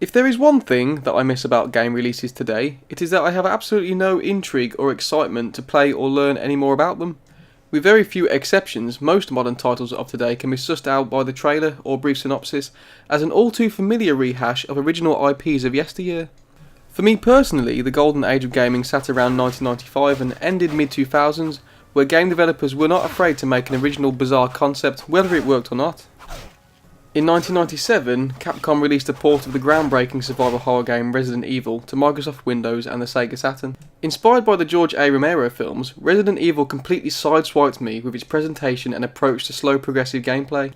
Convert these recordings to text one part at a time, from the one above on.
If there is one thing that I miss about game releases today, it is that I have absolutely no intrigue or excitement to play or learn any more about them. With very few exceptions, most modern titles of today can be sussed out by the trailer or brief synopsis as an all too familiar rehash of original IPs of yesteryear. For me personally, the golden age of gaming sat around 1995 and ended mid-2000s, where game developers were not afraid to make an original bizarre concept whether it worked or not. In 1997, Capcom released a port of the groundbreaking survival horror game Resident Evil to Microsoft Windows and the Sega Saturn. Inspired by the George A. Romero films, Resident Evil completely sideswiped me with its presentation and approach to slow progressive gameplay.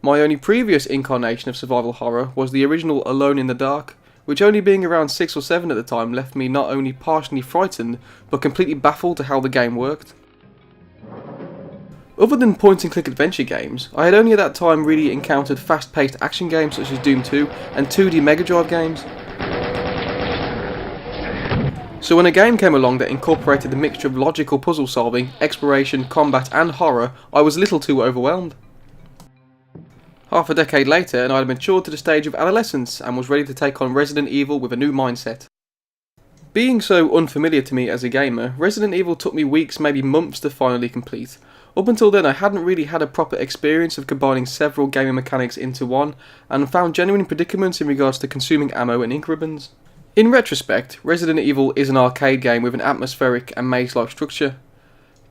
My only previous incarnation of survival horror was the original Alone in the Dark, which only being around 6 or 7 at the time left me not only partially frightened, but completely baffled to how the game worked. Other than point-and-click adventure games, I had only at that time really encountered fast-paced action games such as Doom 2 and 2D Mega Drive games. So when a game came along that incorporated the mixture of logical puzzle solving, exploration, combat and horror, I was a little too overwhelmed. Half a decade later and I had matured to the stage of adolescence and was ready to take on Resident Evil with a new mindset. Being so unfamiliar to me as a gamer, Resident Evil took me weeks, maybe months to finally complete. Up until then I hadn't really had a proper experience of combining several gaming mechanics into one, and found genuine predicaments in regards to consuming ammo and ink ribbons. In retrospect, Resident Evil is an arcade game with an atmospheric and maze-like structure,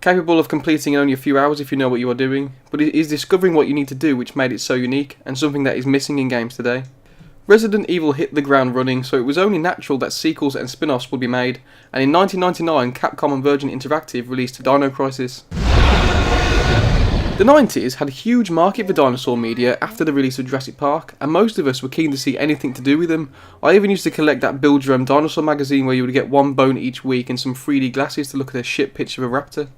capable of completing in only a few hours if you know what you are doing, but it is discovering what you need to do which made it so unique, and something that is missing in games today. Resident Evil hit the ground running, so it was only natural that sequels and spin-offs would be made, and in 1999 Capcom and Virgin Interactive released Dino Crisis. The 90s had a huge market for dinosaur media after the release of Jurassic Park, and most of us were keen to see anything to do with them. I even used to collect that Build Your Own Dinosaur magazine where you would get one bone each week and some 3D glasses to look at a shit picture of a raptor.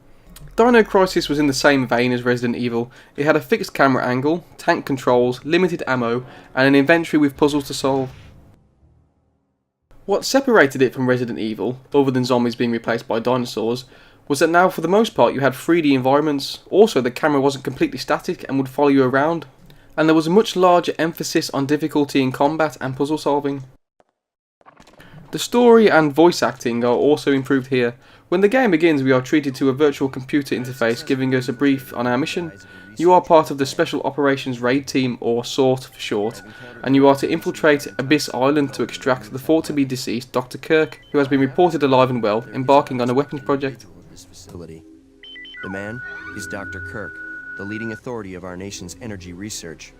Dino Crisis was in the same vein as Resident Evil. It had a fixed camera angle, tank controls, limited ammo, and an inventory with puzzles to solve. What separated it from Resident Evil, other than zombies being replaced by dinosaurs, was that now for the most part you had 3D environments. Also the camera wasn't completely static and would follow you around, and there was a much larger emphasis on difficulty in combat and puzzle solving. The story and voice acting are also improved here. When the game begins we are treated to a virtual computer interface giving us a brief on our mission. You are part of the Special Operations Raid Team, or SORT for short, and you are to infiltrate Abyss Island to extract the thought-to-be-deceased Dr. Kirk, who has been reported alive and well, embarking on a weapons project. Facility. The man is Dr. Kirk, the leading authority of our nation's energy research.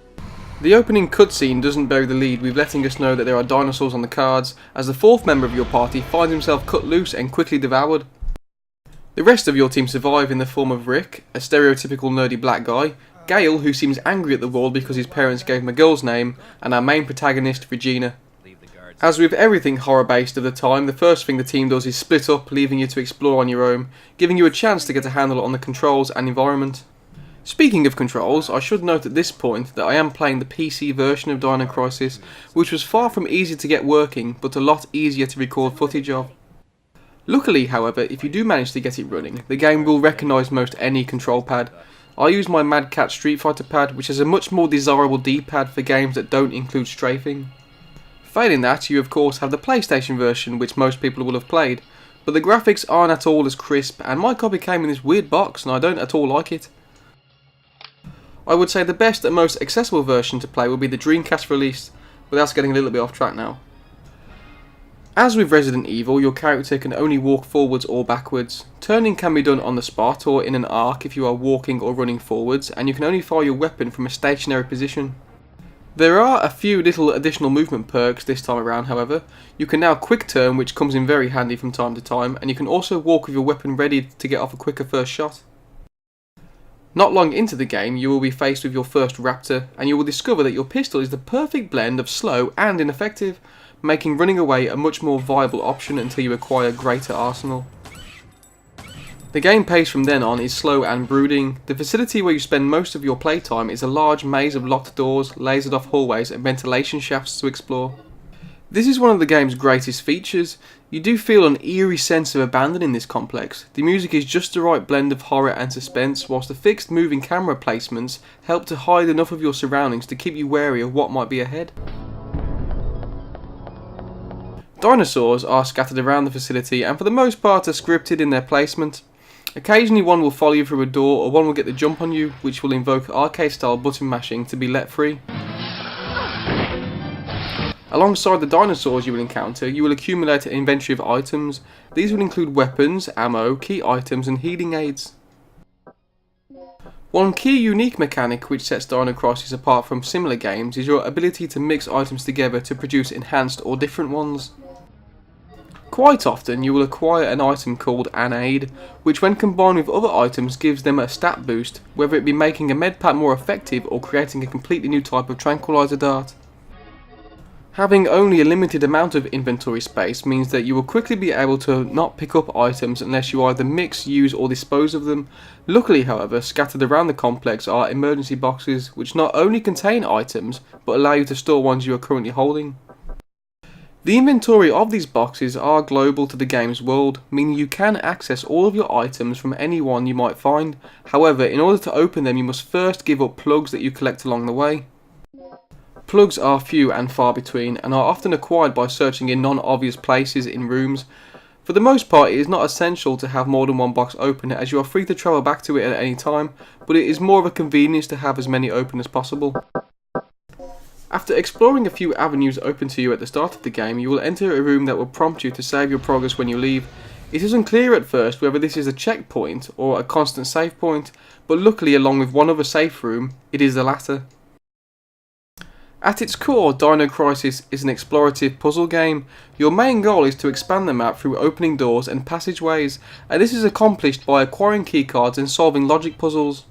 The opening cutscene doesn't bury the lead with letting us know that there are dinosaurs on the cards, as the fourth member of your party finds himself cut loose and quickly devoured. The rest of your team survive in the form of Rick, a stereotypical nerdy black guy, Gale, who seems angry at the world because his parents gave him a girl's name, and our main protagonist, Regina. As with everything horror-based of the time, the first thing the team does is split up, leaving you to explore on your own, giving you a chance to get a handle on the controls and environment. Speaking of controls, I should note at this point that I am playing the PC version of Dino Crisis, which was far from easy to get working, but a lot easier to record footage of. Luckily, however, if you do manage to get it running, the game will recognise most any control pad. I use my Mad Cat Street Fighter pad, which has a much more desirable D-pad for games that don't include strafing. Failing that, you of course have the PlayStation version, which most people will have played, but the graphics aren't at all as crisp, and my copy came in this weird box and I don't at all like it. I would say the best and most accessible version to play would be the Dreamcast release, but that's getting a little bit off track now. As with Resident Evil, your character can only walk forwards or backwards. Turning can be done on the spot or in an arc if you are walking or running forwards, and you can only fire your weapon from a stationary position. There are a few little additional movement perks this time around, however. You can now quick turn, which comes in very handy from time to time, and you can also walk with your weapon ready to get off a quicker first shot. Not long into the game, you will be faced with your first raptor, and you will discover that your pistol is the perfect blend of slow and ineffective, making running away a much more viable option until you acquire greater arsenal. The game pace from then on is slow and brooding. The facility where you spend most of your playtime is a large maze of locked doors, lasered off hallways and ventilation shafts to explore. This is one of the game's greatest features. You do feel an eerie sense of abandon in this complex. The music is just the right blend of horror and suspense, whilst the fixed moving camera placements help to hide enough of your surroundings to keep you wary of what might be ahead. Dinosaurs are scattered around the facility and for the most part are scripted in their placement. Occasionally one will follow you through a door or one will get the jump on you, which will invoke arcade style button mashing to be let free. Alongside the dinosaurs you will encounter, you will accumulate an inventory of items. These will include weapons, ammo, key items and healing aids. One key unique mechanic which sets Dino Crisis apart from similar games is your ability to mix items together to produce enhanced or different ones. Quite often you will acquire an item called an aid, which when combined with other items gives them a stat boost, whether it be making a medpack more effective or creating a completely new type of tranquilizer dart. Having only a limited amount of inventory space means that you will quickly be able to not pick up items unless you either mix, use or dispose of them. Luckily however, scattered around the complex are emergency boxes which not only contain items but allow you to store ones you are currently holding. The inventory of these boxes are global to the game's world, meaning you can access all of your items from any one you might find. However, in order to open them you must first give up plugs that you collect along the way. Plugs are few and far between and are often acquired by searching in non-obvious places in rooms. For the most part it is not essential to have more than one box open as you are free to travel back to it at any time, but it is more of a convenience to have as many open as possible. After exploring a few avenues open to you at the start of the game, you will enter a room that will prompt you to save your progress when you leave. It is unclear at first whether this is a checkpoint or a constant save point, but luckily along with one other safe room, it is the latter. At its core, Dino Crisis is an explorative puzzle game. Your main goal is to expand the map through opening doors and passageways, and this is accomplished by acquiring keycards and solving logic puzzles.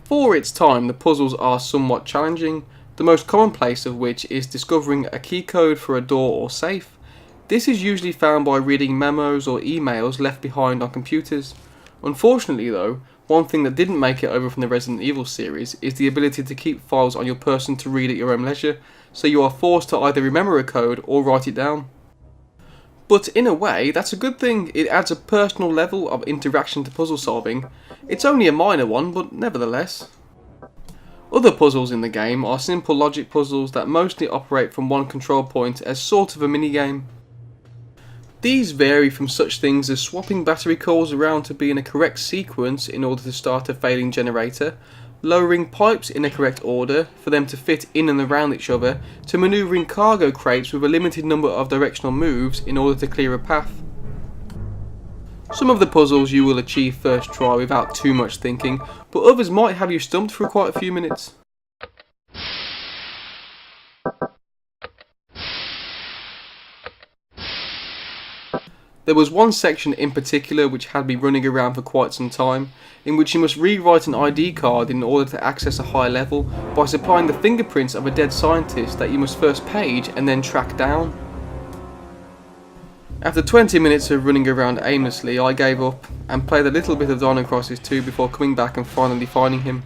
For its time, the puzzles are somewhat challenging, the most commonplace of which is discovering a key code for a door or safe. This is usually found by reading memos or emails left behind on computers. Unfortunately though, one thing that didn't make it over from the Resident Evil series is the ability to keep files on your person to read at your own leisure, so you are forced to either remember a code or write it down. But in a way, that's a good thing. It adds a personal level of interaction to puzzle solving. It's only a minor one, but nevertheless. Other puzzles in the game are simple logic puzzles that mostly operate from one control point as sort of a minigame. These vary from such things as swapping battery cores around to be in a correct sequence in order to start a failing generator, lowering pipes in a correct order for them to fit in and around each other, to manoeuvring cargo crates with a limited number of directional moves in order to clear a path. Some of the puzzles you will achieve first try without too much thinking, but others might have you stumped for quite a few minutes. There was one section in particular which had me running around for quite some time, in which you must rewrite an ID card in order to access a higher level by supplying the fingerprints of a dead scientist that you must first page and then track down. After 20 minutes of running around aimlessly, I gave up and played a little bit of Dino Crisis 2 before coming back and finally finding him.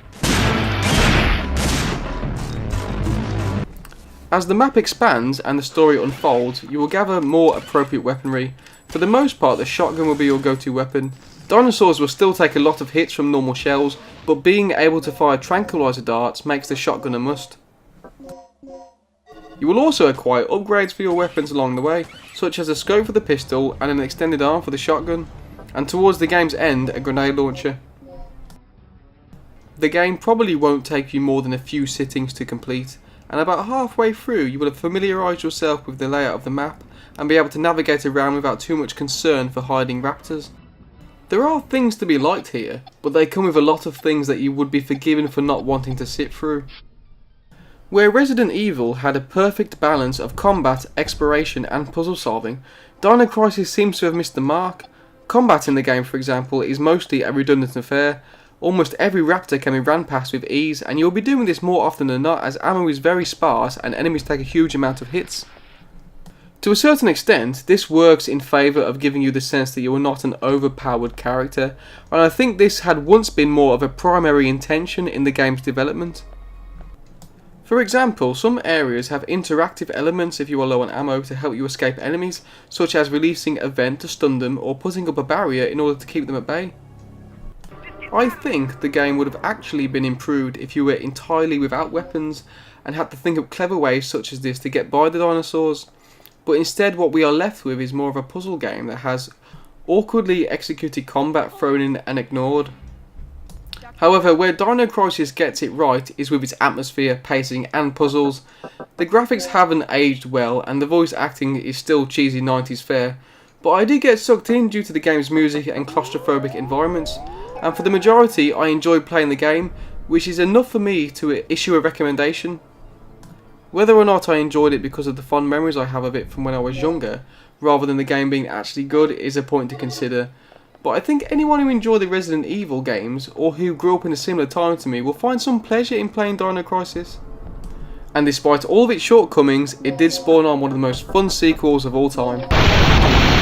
As the map expands and the story unfolds, you will gather more appropriate weaponry. For the most part, the shotgun will be your go-to weapon. Dinosaurs will still take a lot of hits from normal shells, but being able to fire tranquilizer darts makes the shotgun a must. You will also acquire upgrades for your weapons along the way, such as a scope for the pistol and an extended arm for the shotgun, and towards the game's end, a grenade launcher. The game probably won't take you more than a few sittings to complete, and about halfway through you will have familiarised yourself with the layout of the map and be able to navigate around without too much concern for hiding raptors. There are things to be liked here, but they come with a lot of things that you would be forgiven for not wanting to sit through. Where Resident Evil had a perfect balance of combat, exploration and puzzle solving, Dino Crisis seems to have missed the mark. Combat in the game, for example, is mostly a redundant affair. Almost every raptor can be ran past with ease, and you'll be doing this more often than not as ammo is very sparse and enemies take a huge amount of hits. To a certain extent, this works in favour of giving you the sense that you are not an overpowered character, and I think this had once been more of a primary intention in the game's development. For example, some areas have interactive elements if you are low on ammo to help you escape enemies, such as releasing a vent to stun them or putting up a barrier in order to keep them at bay. I think the game would have actually been improved if you were entirely without weapons and had to think up clever ways such as this to get by the dinosaurs, but instead what we are left with is more of a puzzle game that has awkwardly executed combat thrown in and ignored. However, where Dino Crisis gets it right is with its atmosphere, pacing and puzzles. The graphics haven't aged well and the voice acting is still cheesy 90s fare, but I did get sucked in due to the game's music and claustrophobic environments, and for the majority I enjoyed playing the game, which is enough for me to issue a recommendation. Whether or not I enjoyed it because of the fond memories I have of it from when I was younger, rather than the game being actually good, is a point to consider. But I think anyone who enjoyed the Resident Evil games, or who grew up in a similar time to me, will find some pleasure in playing Dino Crisis. And despite all of its shortcomings, it did spawn on one of the most fun sequels of all time.